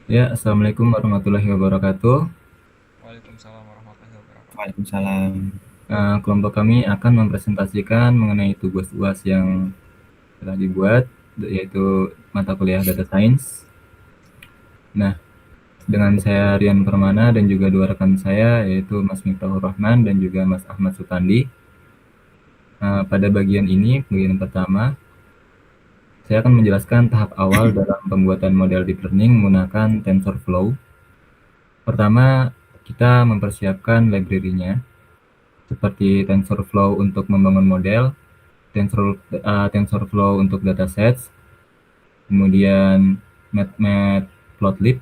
Ya, Assalamualaikum warahmatullahi wabarakatuh. Waalaikumsalam warahmatullahi wabarakatuh. Waalaikumsalam. Kelompok kami akan mempresentasikan mengenai tugas UAS yang telah dibuat, yaitu mata kuliah Data Science. Nah, dengan saya Rian Permana dan juga dua rekan saya, yaitu Mas Miftahur Rahman dan juga Mas Ahmad Supandi. Pada bagian ini, bagian pertama, saya akan menjelaskan tahap awal dalam pembuatan model deep learning menggunakan TensorFlow. Pertama, kita mempersiapkan library-nya, seperti TensorFlow untuk membangun model, TensorFlow untuk datasets, kemudian Matplotlib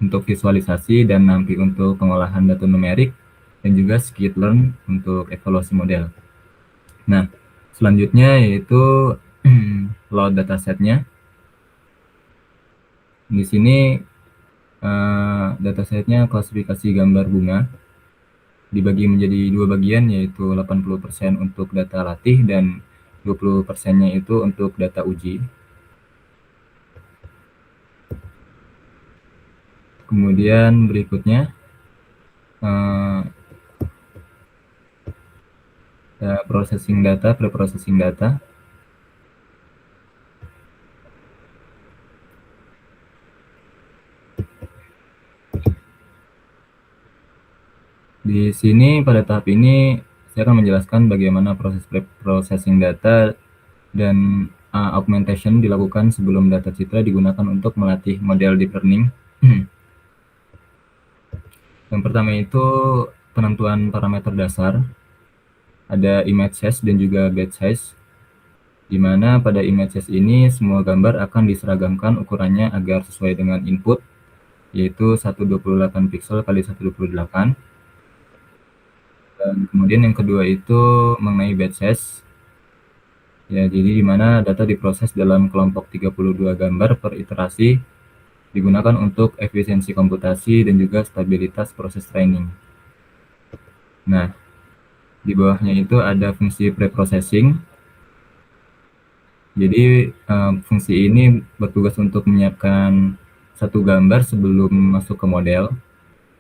untuk visualisasi dan NumPy untuk pengolahan data numerik, dan juga Scikit-learn untuk evaluasi model. Nah, selanjutnya yaitu load datasetnya. Di sini datasetnya klasifikasi gambar bunga dibagi menjadi dua bagian, yaitu 80% untuk data latih dan 20%-nya itu untuk data uji. Kemudian berikutnya processing data, preprocessing data. Di sini pada tahap ini saya akan menjelaskan bagaimana proses preprocessing data dan augmentation dilakukan sebelum data citra digunakan untuk melatih model deep learning. Yang pertama itu penentuan parameter dasar, ada image size dan juga batch size, di mana pada image size ini semua gambar akan diseragamkan ukurannya agar sesuai dengan input, yaitu 128 pixel kali 128. Dan kemudian yang kedua itu mengenai batch size. Ya, jadi di mana data diproses dalam kelompok 32 gambar per iterasi digunakan untuk efisiensi komputasi dan juga stabilitas proses training. Nah, di bawahnya itu ada fungsi preprocessing. Jadi fungsi ini bertugas untuk menyiapkan satu gambar sebelum masuk ke model.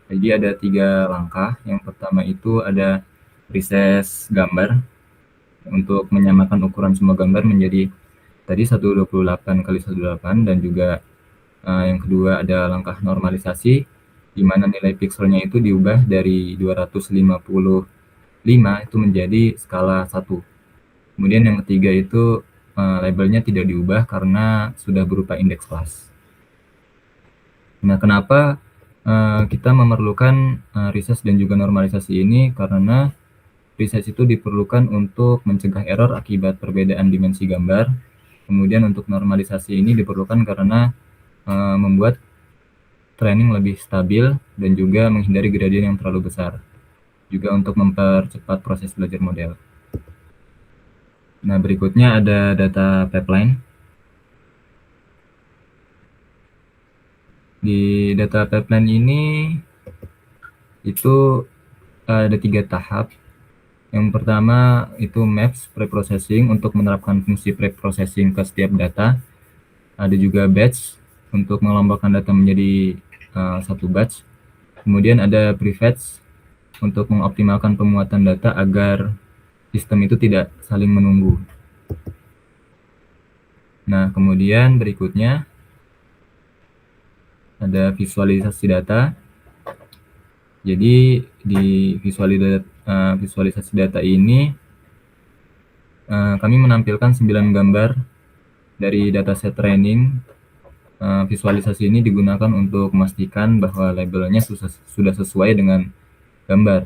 Jadi ada 3 langkah. Yang pertama itu ada resize gambar untuk menyamakan ukuran semua gambar menjadi tadi 128 kali 128, dan juga yang kedua ada langkah normalisasi, di mana nilai pixelnya itu diubah dari 255 itu menjadi skala 1. Kemudian yang ketiga itu labelnya tidak diubah karena sudah berupa indeks kelas. Nah, kenapa kita memerlukan resize dan juga normalisasi ini? Karena resize itu diperlukan untuk mencegah error akibat perbedaan dimensi gambar. Kemudian untuk normalisasi ini diperlukan karena membuat training lebih stabil dan juga menghindari gradien yang terlalu besar. Juga untuk mempercepat proses belajar model. Nah, berikutnya ada data pipeline. Di data pipeline ini itu ada 3 tahap. Yang pertama itu maps preprocessing untuk menerapkan fungsi preprocessing ke setiap data. Ada juga batch untuk mengelompokkan data menjadi satu batch. Kemudian ada prefetch untuk mengoptimalkan pemuatan data agar sistem itu tidak saling menunggu. Nah, kemudian berikutnya ada visualisasi data. Jadi di visualisasi data ini kami menampilkan 9 gambar dari dataset training. Visualisasi ini digunakan untuk memastikan bahwa labelnya sudah sesuai dengan gambar.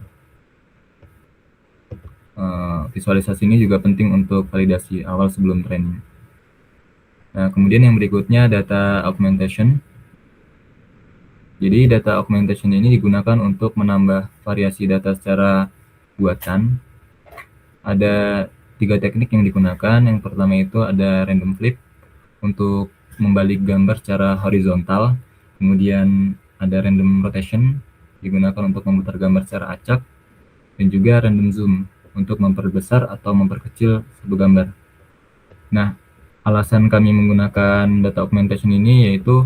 Visualisasi ini juga penting untuk validasi awal sebelum training. Nah, kemudian yang berikutnya data augmentation. Jadi data augmentation ini digunakan untuk menambah variasi data secara buatan. Ada 3 teknik yang digunakan. Yang pertama itu ada random flip untuk membalik gambar secara horizontal. Kemudian ada random rotation digunakan untuk memutar gambar secara acak. Dan juga random zoom untuk memperbesar atau memperkecil satu gambar. Nah, alasan kami menggunakan data augmentation ini yaitu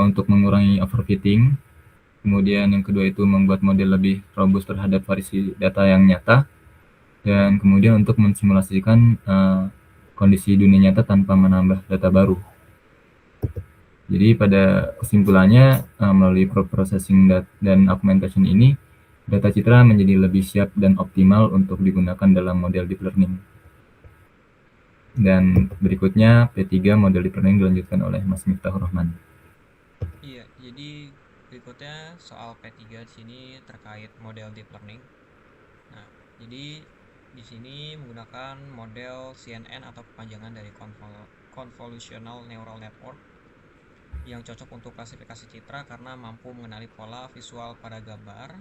untuk mengurangi overfitting. Kemudian yang kedua itu membuat model lebih robust terhadap variasi data yang nyata. Dan kemudian untuk mensimulasikan kondisi dunia nyata tanpa menambah data baru. Jadi pada kesimpulannya, melalui processing dan augmentation ini, data citra menjadi lebih siap dan optimal untuk digunakan dalam model deep learning. Dan berikutnya P3 model deep learning dilanjutkan oleh Mas Miftahur Rahman. Iya, jadi berikutnya soal P3 di sini terkait model deep learning. Nah, jadi di sini menggunakan model CNN atau kepanjangan dari Convolutional Neural Network yang cocok untuk klasifikasi citra karena mampu mengenali pola visual pada gambar.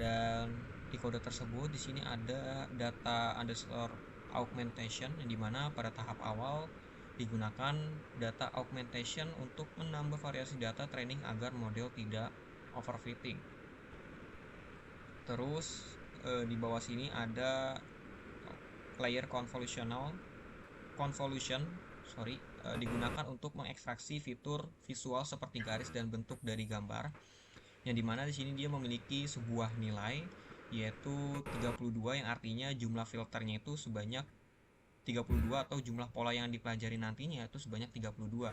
Dan di kode tersebut di sini ada data underscore augmentation, yang dimana pada tahap awal digunakan data augmentation untuk menambah variasi data training agar model tidak overfitting. Terus di bawah sini ada layer convolution digunakan untuk mengekstraksi fitur visual seperti garis dan bentuk dari gambar, yang dimana di sini dia memiliki sebuah nilai yaitu 32, yang artinya jumlah filternya itu sebanyak 32 atau jumlah pola yang dipelajari nantinya itu sebanyak 32.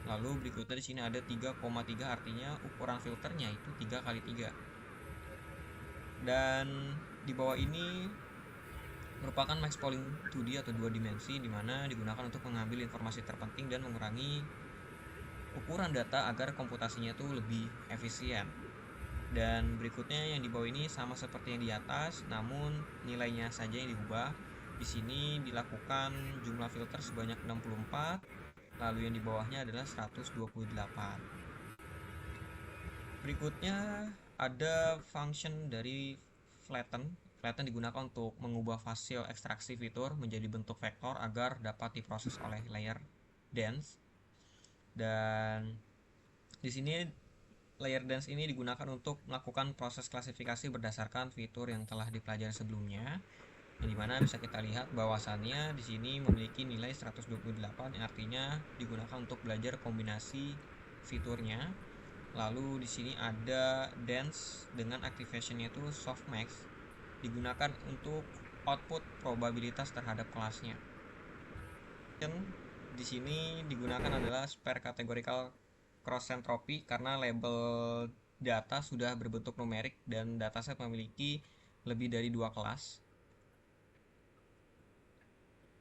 Lalu berikutnya di sini ada 3,3, artinya ukuran filternya itu 3 kali 3. Dan di bawah ini merupakan max polling 2D atau 2 dimensi, di mana digunakan untuk mengambil informasi terpenting dan mengurangi ukuran data agar komputasinya itu lebih efisien. Dan berikutnya yang di bawah ini sama seperti yang di atas, namun nilainya saja yang diubah. Di sini dilakukan jumlah filter sebanyak 64, lalu yang di bawahnya adalah 128. Berikutnya ada function dari flatten. Flatten digunakan untuk mengubah hasil ekstraksi fitur menjadi bentuk vektor agar dapat diproses oleh layer dense. Dan di sini layer dense ini digunakan untuk melakukan proses klasifikasi berdasarkan fitur yang telah dipelajari sebelumnya, yang dimana bisa kita lihat bahwasannya di sini memiliki nilai 128, yang artinya digunakan untuk belajar kombinasi fiturnya. Lalu di sini ada dense dengan activationnya itu softmax, digunakan untuk output probabilitas terhadap kelasnya. Dan di sini digunakan adalah spare categorical cross entropy karena label data sudah berbentuk numerik dan dataset memiliki lebih dari 2 kelas.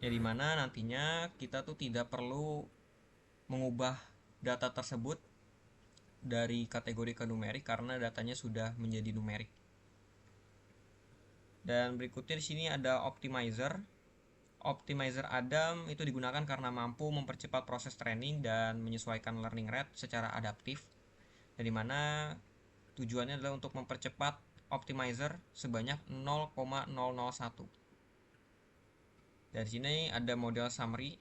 Ya, dimana nantinya kita tuh tidak perlu mengubah data tersebut dari kategori ke numerik karena datanya sudah menjadi numerik. Dan berikutnya di sini ada optimizer. Optimizer Adam itu digunakan karena mampu mempercepat proses training dan menyesuaikan learning rate secara adaptif. Dari mana tujuannya adalah untuk mempercepat optimizer sebanyak 0,001. Dari sini ada model summary.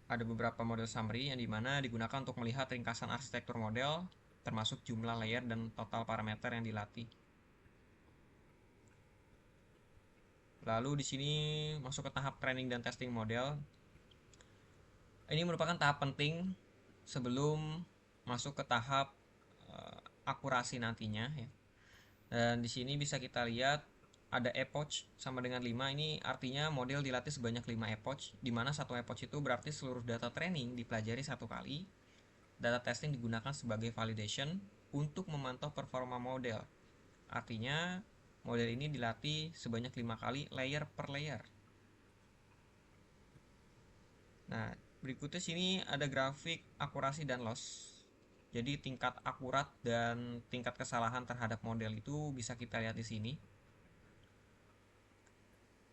Ada beberapa model summary yang dimana digunakan untuk melihat ringkasan arsitektur model, termasuk jumlah layer dan total parameter yang dilatih. Lalu di sini masuk ke tahap training dan testing model. Ini merupakan tahap penting sebelum masuk ke tahap akurasi nantinya ya. Dan di sini bisa kita lihat ada epoch sama dengan 5. Ini artinya model dilatih sebanyak 5 epoch, di mana satu epoch itu berarti seluruh data training dipelajari satu kali. Data testing digunakan sebagai validation untuk memantau performa model. Artinya model ini dilatih sebanyak 5 kali layer per layer. Nah, berikutnya sini ada grafik akurasi dan loss. Jadi tingkat akurat dan tingkat kesalahan terhadap model itu bisa kita lihat di sini.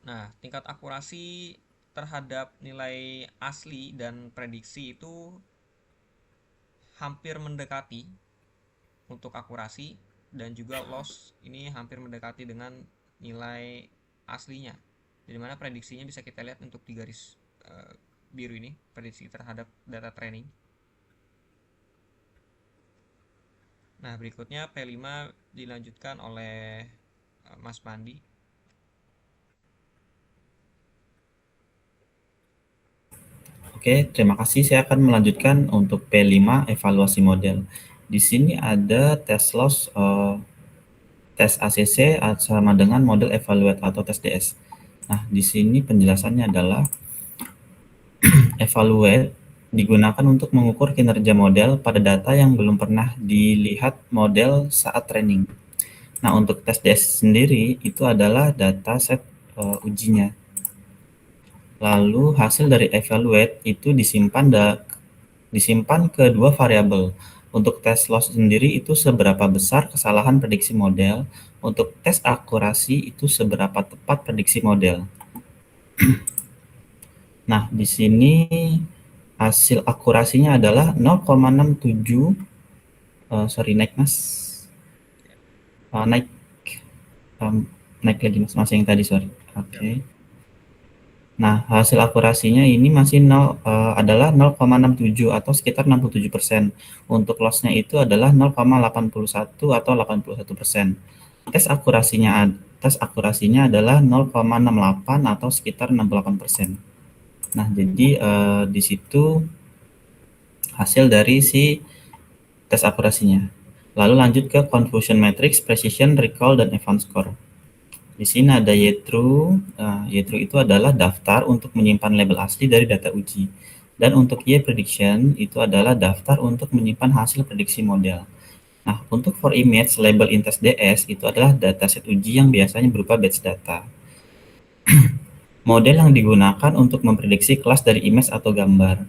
Nah, tingkat akurasi terhadap nilai asli dan prediksi itu hampir mendekati untuk akurasi, dan juga loss ini hampir mendekati dengan nilai aslinya. Di mana prediksinya bisa kita lihat untuk di garis biru ini, prediksi terhadap data training. Nah, berikutnya P5 dilanjutkan oleh Mas Pandi. Oke, terima kasih. Saya akan melanjutkan untuk P5 evaluasi model. Di sini ada tes loss, tes ACC sama dengan model evaluate atau tes DS. Nah, di sini penjelasannya adalah evaluate digunakan untuk mengukur kinerja model pada data yang belum pernah dilihat model saat training. Nah, untuk tes DS sendiri itu adalah data set ujinya. Lalu hasil dari evaluate itu disimpan ke dua variabel. Untuk tes loss sendiri itu seberapa besar kesalahan prediksi model. Untuk tes akurasi itu seberapa tepat prediksi model. Nah, di sini hasil akurasinya adalah 0,67. Sorry, naik mas. Naik naik lagi mas, masih yang tadi, sorry. Oke. Nah, hasil akurasinya ini masih adalah 0,67 atau sekitar 67%. Untuk loss-nya itu adalah 0,81 atau 81%. Tes akurasinya adalah 0,68 atau sekitar 68%. Nah, jadi di situ hasil dari si tes akurasinya. Lalu lanjut ke confusion matrix, precision, recall, dan event score. Di sini ada YTRU. YTRU itu adalah daftar untuk menyimpan label asli dari data uji. Dan untuk Y-prediction itu adalah daftar untuk menyimpan hasil prediksi model. Nah, untuk for image label in test DS itu adalah dataset uji yang biasanya berupa batch data. Model yang digunakan untuk memprediksi kelas dari image atau gambar.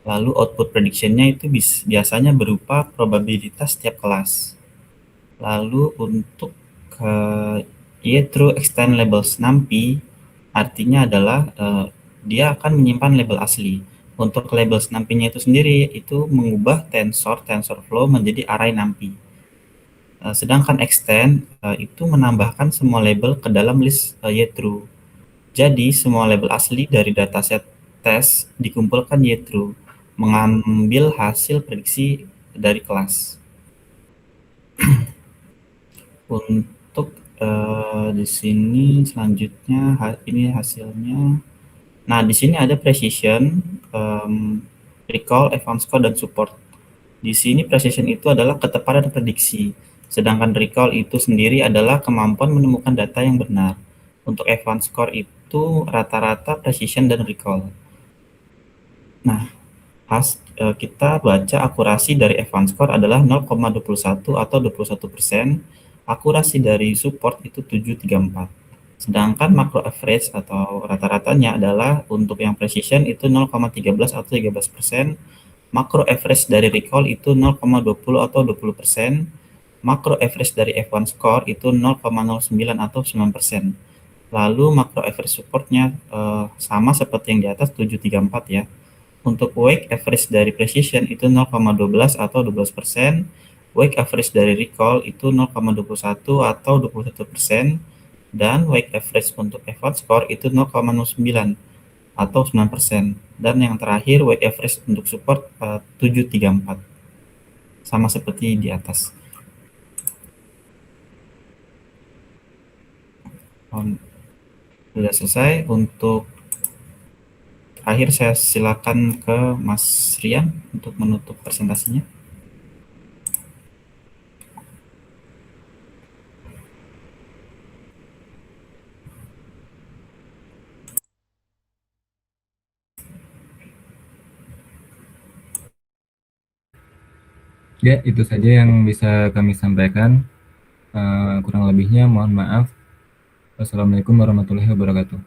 Lalu output prediction-nya itu biasanya berupa probabilitas setiap kelas. Lalu untuk true extend labels NumPy artinya adalah dia akan menyimpan label asli. Untuk labels NumPy-nya itu sendiri itu mengubah TensorFlow menjadi array NumPy. Sedangkan extend itu menambahkan semua label ke dalam list true. Jadi semua label asli dari dataset tes dikumpulkan true, mengambil hasil prediksi dari kelas. Untuk di sini selanjutnya ini hasilnya. Nah, di sini ada precision, recall, event score, dan support. Di sini precision itu adalah ketepatan prediksi, sedangkan recall itu sendiri adalah kemampuan menemukan data yang benar. Untuk event score itu rata-rata precision dan recall. Nah, kita baca akurasi dari event score adalah 0,21 atau 21%. Akurasi dari support itu 734. Sedangkan macro average atau rata-ratanya adalah untuk yang precision itu 0,13 atau 13%. Macro average dari recall itu 0,20 atau 20%. Macro average dari F1 score itu 0,09 atau 9%. Lalu macro average supportnya sama seperti yang di atas 734 ya. Untuk weight average dari precision itu 0,12 atau 12%. Weight average dari recall itu 0,21 atau 21%. Dan weight average untuk effort score itu 0,09 atau 9%. Dan yang terakhir weight average untuk support 734. Sama seperti di atas. Sudah selesai. Untuk terakhir saya silakan ke Mas Rian untuk menutup presentasinya. Ya, itu saja yang bisa kami sampaikan. Kurang lebihnya mohon maaf. Wassalamualaikum warahmatullahi wabarakatuh.